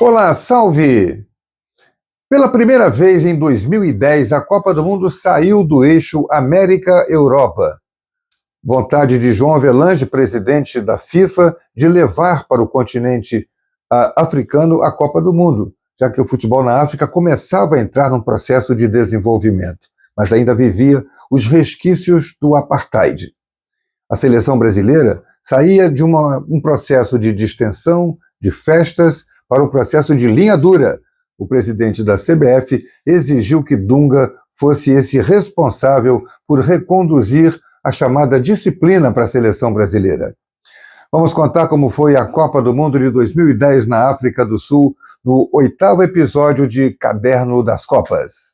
Olá, salve! Pela primeira vez em 2010, a Copa do Mundo saiu do eixo América-Europa. Vontade de João Avelange, presidente da FIFA, de levar para o continente africano a Copa do Mundo, já que o futebol na África começava a entrar num processo de desenvolvimento, mas ainda vivia os resquícios do apartheid. A seleção brasileira saía de um processo de distensão, de festas, para um processo de linha dura. O presidente da CBF exigiu que Dunga fosse esse responsável por reconduzir a chamada disciplina para a seleção brasileira. Vamos contar como foi a Copa do Mundo de 2010 na África do Sul, no 8º episódio de Caderno das Copas.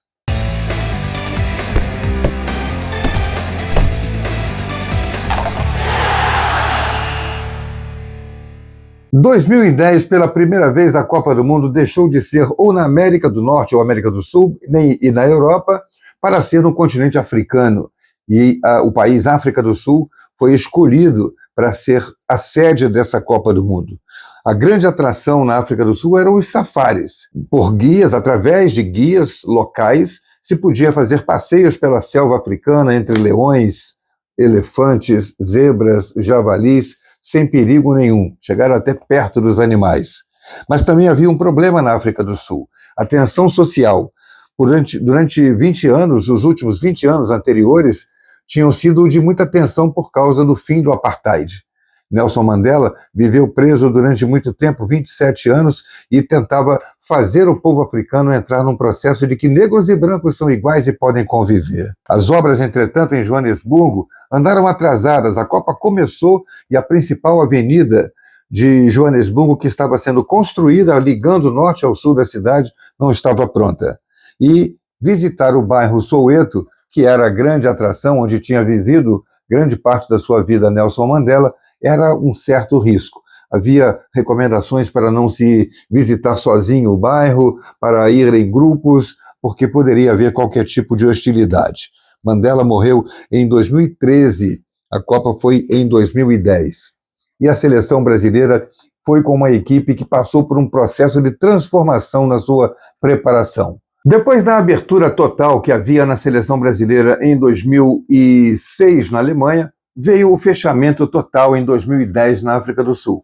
2010, pela primeira vez, a Copa do Mundo deixou de ser ou na América do Norte ou América do Sul e na Europa para ser no continente africano. E o país África do Sul foi escolhido para ser a sede dessa Copa do Mundo. A grande atração na África do Sul eram os safaris. Por guias, através de guias locais, se podia fazer passeios pela selva africana entre leões, elefantes, zebras, javalis, sem perigo nenhum, chegaram até perto dos animais. Mas também havia um problema na África do Sul, a tensão social. Durante 20 anos, os últimos 20 anos anteriores, tinham sido de muita tensão por causa do fim do apartheid. Nelson Mandela viveu preso durante muito tempo, 27 anos, e tentava fazer o povo africano entrar num processo de que negros e brancos são iguais e podem conviver. As obras, entretanto, em Joanesburgo andaram atrasadas. A Copa começou e a principal avenida de Joanesburgo, que estava sendo construída ligando o norte ao sul da cidade, não estava pronta. E visitar o bairro Soweto, que era a grande atração onde tinha vivido grande parte da sua vida Nelson Mandela, era um certo risco. Havia recomendações para não se visitar sozinho o bairro, para ir em grupos, porque poderia haver qualquer tipo de hostilidade. Mandela morreu em 2013, a Copa foi em 2010. E a seleção brasileira foi com uma equipe que passou por um processo de transformação na sua preparação. Depois da abertura total que havia na seleção brasileira em 2006 na Alemanha, veio o fechamento total em 2010 na África do Sul.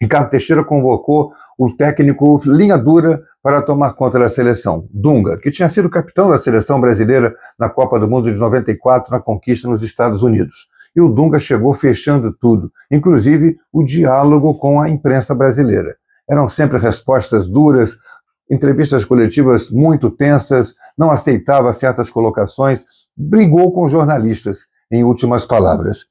Ricardo Teixeira convocou o técnico linha dura para tomar conta da seleção, Dunga, que tinha sido capitão da seleção brasileira na Copa do Mundo de 94, na conquista nos Estados Unidos. E o Dunga chegou fechando tudo, inclusive o diálogo com a imprensa brasileira. Eram sempre respostas duras, entrevistas coletivas muito tensas, não aceitava certas colocações, brigou com jornalistas, em últimas palavras.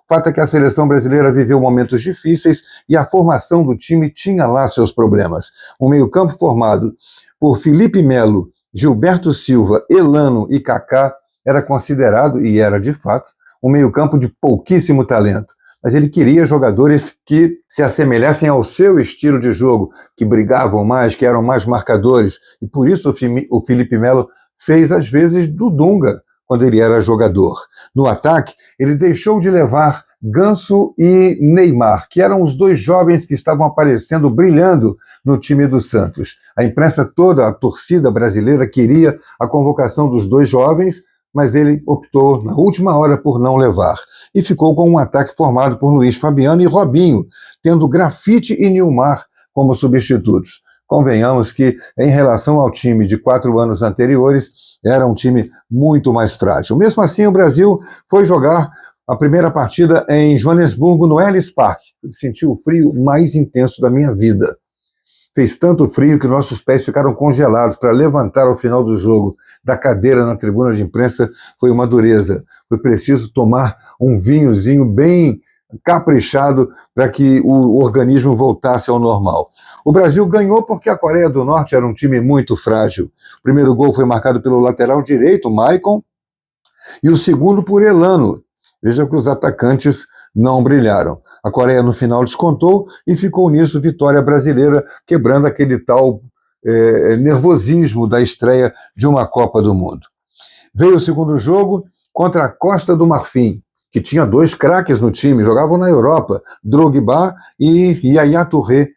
O fato é que a seleção brasileira viveu momentos difíceis e a formação do time tinha lá seus problemas. O meio-campo formado por Felipe Melo, Gilberto Silva, Elano e Kaká era considerado, e era de fato, um meio-campo de pouquíssimo talento. Mas ele queria jogadores que se assemelhassem ao seu estilo de jogo, que brigavam mais, que eram mais marcadores. E por isso o Felipe Melo fez, às vezes, do Dunga, quando ele era jogador. No ataque, ele deixou de levar Ganso e Neymar, que eram os dois jovens que estavam aparecendo, brilhando no time do Santos. A imprensa toda, a torcida brasileira, queria a convocação dos dois jovens, mas ele optou, na última hora, por não levar. E ficou com um ataque formado por Luiz Fabiano e Robinho, tendo Grafite e Nilmar como substitutos. Convenhamos que, em relação ao time de 4 anos anteriores, era um time muito mais frágil. Mesmo assim, o Brasil foi jogar a primeira partida em Joanesburgo, no Ellis Park. Senti o frio mais intenso da minha vida. Fez tanto frio que nossos pés ficaram congelados. Para levantar ao final do jogo da cadeira na tribuna de imprensa foi uma dureza. Foi preciso tomar um vinhozinho bem caprichado para que o organismo voltasse ao normal. O Brasil ganhou porque a Coreia do Norte era um time muito frágil. O primeiro gol foi marcado pelo lateral direito, Maicon, e o segundo por Elano. Veja que os atacantes não brilharam. A Coreia no final descontou e ficou nisso vitória brasileira, quebrando aquele tal nervosismo da estreia de uma Copa do Mundo. Veio o segundo jogo contra a Costa do Marfim, que tinha 2 craques no time, jogavam na Europa, Drogba e Yaya Touré,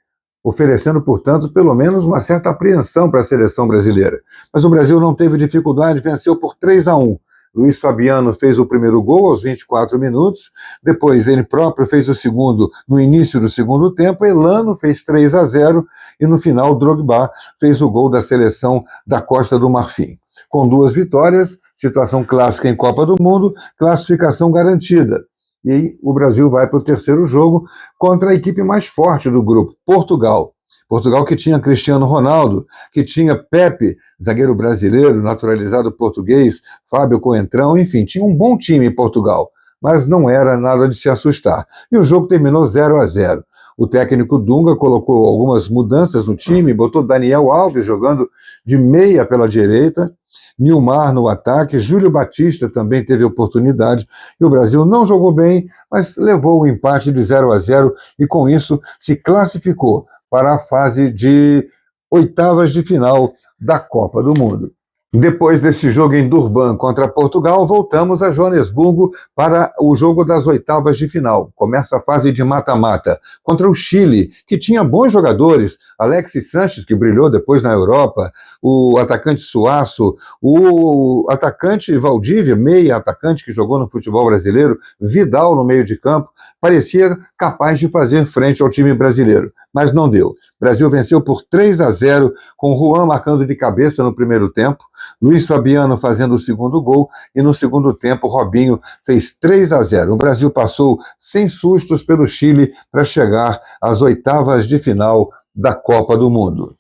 oferecendo, portanto, pelo menos uma certa apreensão para a seleção brasileira. Mas o Brasil não teve dificuldade, venceu por 3-1. Luiz Fabiano fez o primeiro gol aos 24 minutos, depois ele próprio fez o segundo no início do segundo tempo, Elano fez 3-0 e no final Drogba fez o gol da seleção da Costa do Marfim. Com 2 vitórias, situação clássica em Copa do Mundo, classificação garantida. E aí o Brasil vai para o terceiro jogo contra a equipe mais forte do grupo, Portugal. Portugal que tinha Cristiano Ronaldo, que tinha Pepe, zagueiro brasileiro, naturalizado português, Fábio Coentrão, enfim, tinha um bom time em Portugal, mas não era nada de se assustar. E o jogo terminou 0-0. O técnico Dunga colocou algumas mudanças no time, botou Daniel Alves jogando de meia pela direita, Nilmar no ataque, Júlio Batista também teve oportunidade, e o Brasil não jogou bem, mas levou o empate de 0-0 e com isso se classificou para a fase de oitavas de final da Copa do Mundo. Depois desse jogo em Durban contra Portugal, voltamos a Joanesburgo para o jogo das oitavas de final. Começa a fase de mata-mata contra o Chile, que tinha bons jogadores, Alexis Sanches, que brilhou depois na Europa, o atacante Suaço, o atacante Valdívia, meia atacante que jogou no futebol brasileiro, Vidal no meio de campo, parecia capaz de fazer frente ao time brasileiro, mas não deu. O Brasil venceu por 3-0, com Juan marcando de cabeça no primeiro tempo, Luiz Fabiano fazendo o segundo gol e no segundo tempo Robinho fez 3-0. O Brasil passou sem sustos pelo Chile para chegar às oitavas de final da Copa do Mundo.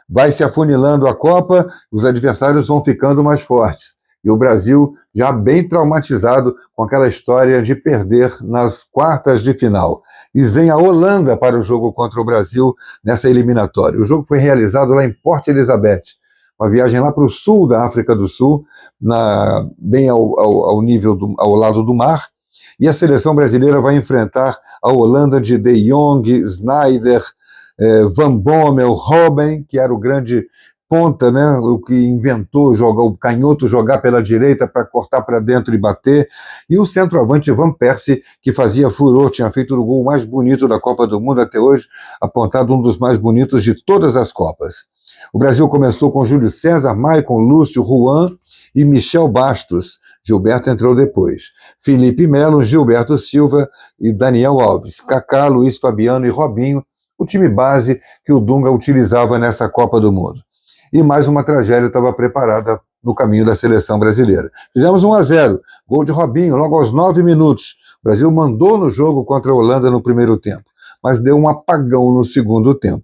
Vai se afunilando a Copa, os adversários vão ficando mais fortes. E o Brasil já bem traumatizado com aquela história de perder nas quartas de final. E vem a Holanda para o jogo contra o Brasil nessa eliminatória. O jogo foi realizado lá em Port Elizabeth, uma viagem lá para o sul da África do Sul, bem ao nível ao lado do mar, e a seleção brasileira vai enfrentar a Holanda de De Jong, Sneijder, Van Bommel, Robben, que era o grande ponta, né, o que inventou jogar o canhoto, jogar pela direita para cortar para dentro e bater, e o centroavante Van Persie, que fazia furor, tinha feito o gol mais bonito da Copa do Mundo até hoje, apontado um dos mais bonitos de todas as Copas. O Brasil começou com Júlio César, Maicon, Lúcio, Juan e Michel Bastos. Gilberto entrou depois. Felipe Melo, Gilberto Silva e Daniel Alves. Kaká, Luiz Fabiano e Robinho, o time base que o Dunga utilizava nessa Copa do Mundo. E mais uma tragédia estava preparada no caminho da seleção brasileira. Fizemos 1-0, gol de Robinho logo aos 9 minutos. O Brasil mandou no jogo contra a Holanda no primeiro tempo, mas deu um apagão no segundo tempo.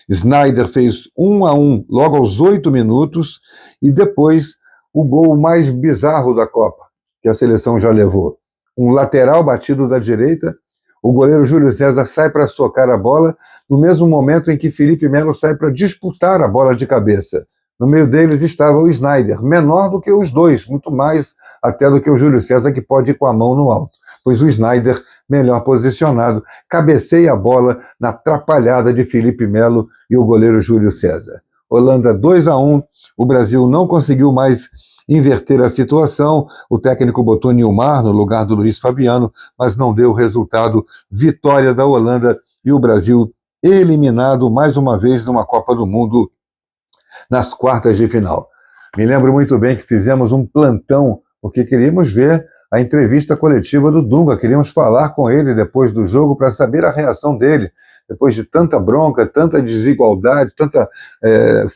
Sneijder fez 1-1 logo aos 8 minutos e depois o gol mais bizarro da Copa, que a seleção já levou. Um lateral batido da direita, o goleiro Júlio César sai para socar a bola, no mesmo momento em que Felipe Melo sai para disputar a bola de cabeça. No meio deles estava o Sneijder, menor do que os dois, muito mais até do que o Júlio César, que pode ir com a mão no alto, pois o Sneijder, melhor posicionado, cabeceia a bola na atrapalhada de Felipe Melo e o goleiro Júlio César. Holanda 2-1, o Brasil não conseguiu mais inverter a situação, o técnico botou Nilmar no lugar do Luiz Fabiano, mas não deu resultado, vitória da Holanda e o Brasil eliminado mais uma vez numa Copa do Mundo nas quartas de final. Me lembro muito bem que fizemos um plantão, porque queríamos ver a entrevista coletiva do Dunga, queríamos falar com ele depois do jogo para saber a reação dele, depois de tanta bronca, tanta desigualdade, tanta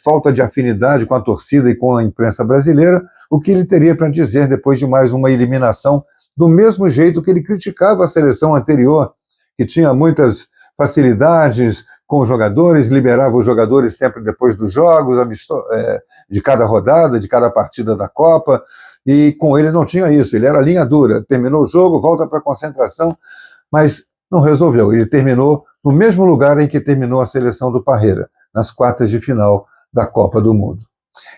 falta de afinidade com a torcida e com a imprensa brasileira, o que ele teria para dizer depois de mais uma eliminação, do mesmo jeito que ele criticava a seleção anterior, que tinha muitas facilidades com os jogadores, liberava os jogadores sempre depois dos jogos, de cada rodada, de cada partida da Copa, e com ele não tinha isso, ele era linha dura, terminou o jogo, volta para a concentração, mas não resolveu, ele terminou no mesmo lugar em que terminou a seleção do Parreira, nas quartas de final da Copa do Mundo.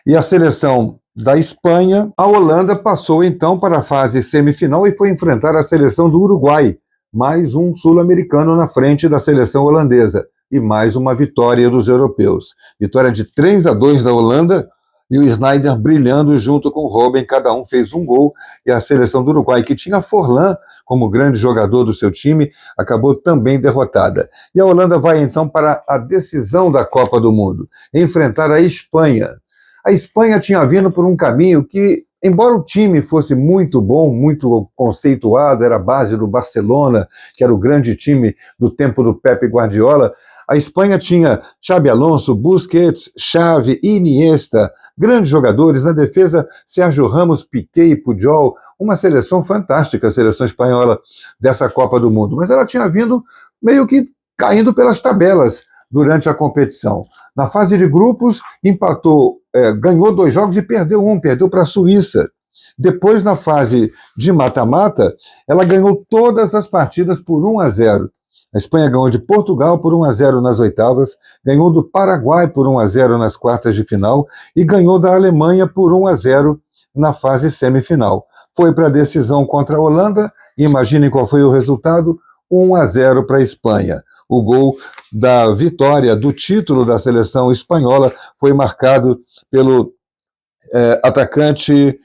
E a seleção da Espanha, a Holanda passou então para a fase semifinal e foi enfrentar a seleção do Uruguai, mais um sul-americano na frente da seleção holandesa, e mais uma vitória dos europeus. Vitória de 3-2 da Holanda, e o Sneijder brilhando junto com o Robben, cada um fez um gol, e a seleção do Uruguai, que tinha Forlán como grande jogador do seu time, acabou também derrotada. E a Holanda vai então para a decisão da Copa do Mundo, enfrentar a Espanha. A Espanha tinha vindo por um caminho que, embora o time fosse muito bom, muito conceituado, era a base do Barcelona, que era o grande time do tempo do Pepe Guardiola, a Espanha tinha Xabi Alonso, Busquets, Xavi, Iniesta, grandes jogadores. Na defesa, Sérgio Ramos, Piqué e Pujol. Uma seleção fantástica, a seleção espanhola dessa Copa do Mundo. Mas ela tinha vindo meio que caindo pelas tabelas durante a competição. Na fase de grupos, empatou, ganhou 2 jogos e perdeu um, perdeu para a Suíça. Depois, na fase de mata-mata, ela ganhou todas as partidas por 1-0. A Espanha ganhou de Portugal por 1-0 nas oitavas, ganhou do Paraguai por 1-0 nas quartas de final e ganhou da Alemanha por 1-0 na fase semifinal. Foi para a decisão contra a Holanda e imaginem qual foi o resultado, 1-0 para a Espanha. O gol da vitória, do título da seleção espanhola, foi marcado pelo atacante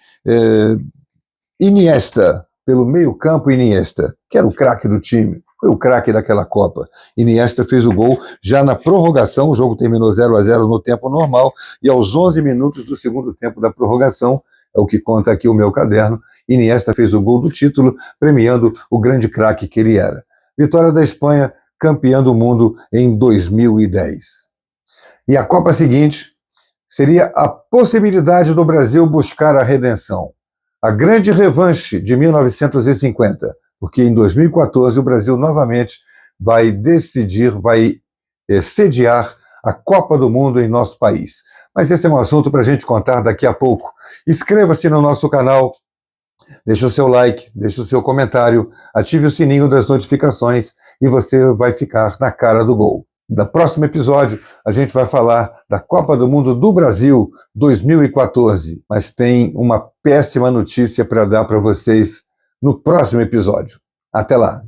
Iniesta, pelo meio-campo Iniesta, que era o craque do time. Foi o craque daquela Copa. Iniesta fez o gol já na prorrogação, o jogo terminou 0-0 no tempo normal, e aos 11 minutos do segundo tempo da prorrogação, é o que conta aqui o meu caderno, Iniesta fez o gol do título, premiando o grande craque que ele era. Vitória da Espanha, campeã do mundo em 2010. E a Copa seguinte seria a possibilidade do Brasil buscar a redenção. A grande revanche de 1950, porque em 2014 o Brasil novamente vai decidir, vai sediar a Copa do Mundo em nosso país. Mas esse é um assunto para a gente contar daqui a pouco. Inscreva-se no nosso canal, deixe o seu like, deixe o seu comentário, ative o sininho das notificações e você vai ficar na cara do gol. No próximo episódio, a gente vai falar da Copa do Mundo do Brasil 2014, mas tem uma péssima notícia para dar para vocês no próximo episódio. Até lá!